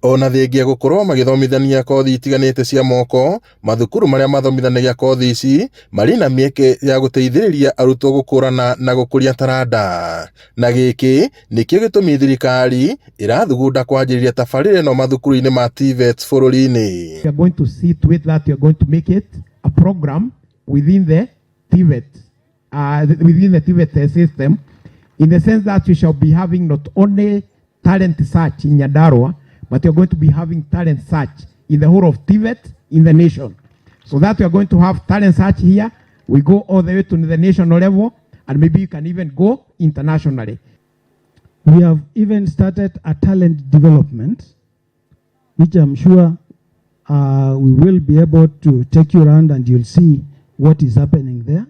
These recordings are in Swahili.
Ona thengia gukorwo magithomithania kothi itiganite cia moko, mathukuru maria mathomithanagia kothi ici mari na mieke ya guteithĩrĩria arutwo gũkũrana na gũkũria taranda. Na gĩkĩ nĩkĩo gĩtũmi thirikari irathugunda kwanjĩrĩria tabarĩra ĩno mathukuru-inĩ ma TVET bũrũri-inĩ. We are going to see to it that we are going to make it a program within the TVET, within the TVET system, in the sense that we shall be having not only talent search in Nyandarua, but we are going to be having talent search in the whole of TVET in the nation. So that we are going to have talent search here, we go all the way to the national level, and maybe you can even go internationally. We have even started a talent development, which I'm sure we will be able to take you around and you'll see what is happening there.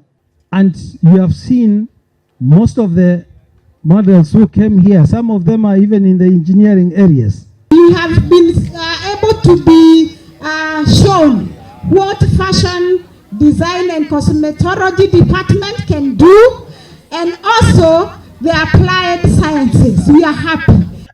And you have seen most of the models who came here, some of them are even in the engineering areas. We have been able to be shown what fashion design and cosmetology department can do, and also the applied sciences. We are happy.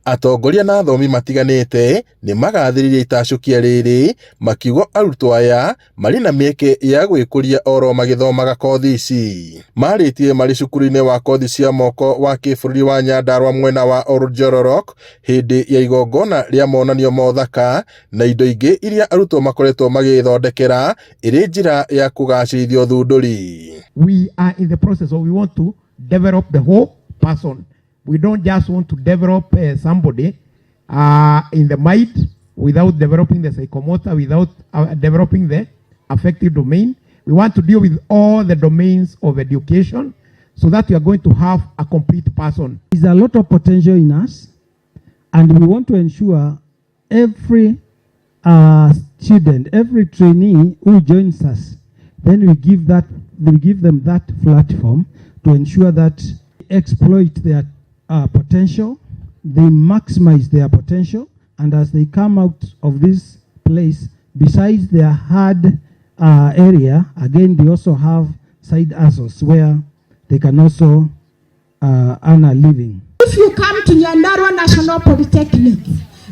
Atongoria na athomi matiganĩte nĩ magathĩrĩria itacukia rĩrĩ makiugo arutwo aya marĩ na mĩeke ya gwĩkũria oro magĩthomaga kothi ici. Marĩtie marĩ cukuru-inĩ wa kothi cia moko wa kĩbũrũri wa Nyandarua mwena wa Orojororok hĩndĩ ya igongona rĩa monanio ma ũthaka na indo ingĩ iria arutwo makoretwo magĩthondekera ĩrĩ njĩra ya kũgacĩrithia ũthundũri. We are in the process of we want to develop the whole person. We don't just want to develop somebody in the mind without developing the psychomotor, without developing the affective domain. We want to deal with all the domains of education so that we are going to have a complete person. There's a lot of potential in us, and we want to ensure every student, every trainee who joins us, then we give them that platform to ensure that they exploit their potential, they maximize their potential, and as they come out of this place, besides their hard area, again they also have side hustles where they can also earn a living. If you come to Nyandarua National Polytechnic,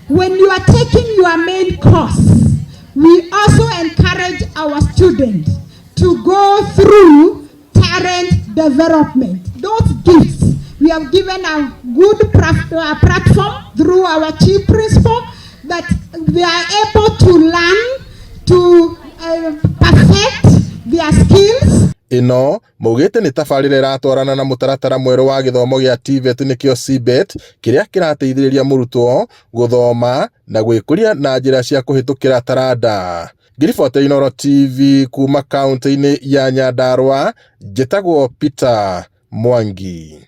when you are taking your main course, we also encourage our students to go through talent development. Those gifts, we have given a good platform through our chief principal that they are able to learn, to perfect their skills. Ino maugĩte nĩ tabarĩra ĩratwarana na mũtaratara mwerũ wa gĩthomo gĩa TVET nĩkĩo CBET kĩrĩa kĩrateithĩrĩria mũrutwo gũthoma na gwĩkũria na njĩra cia kũhĩtũkĩra taranda. Ngiriboti Inooro TV kuma kaunti-inĩ ya Nyandarua, njĩtagwo Peter Mwangi.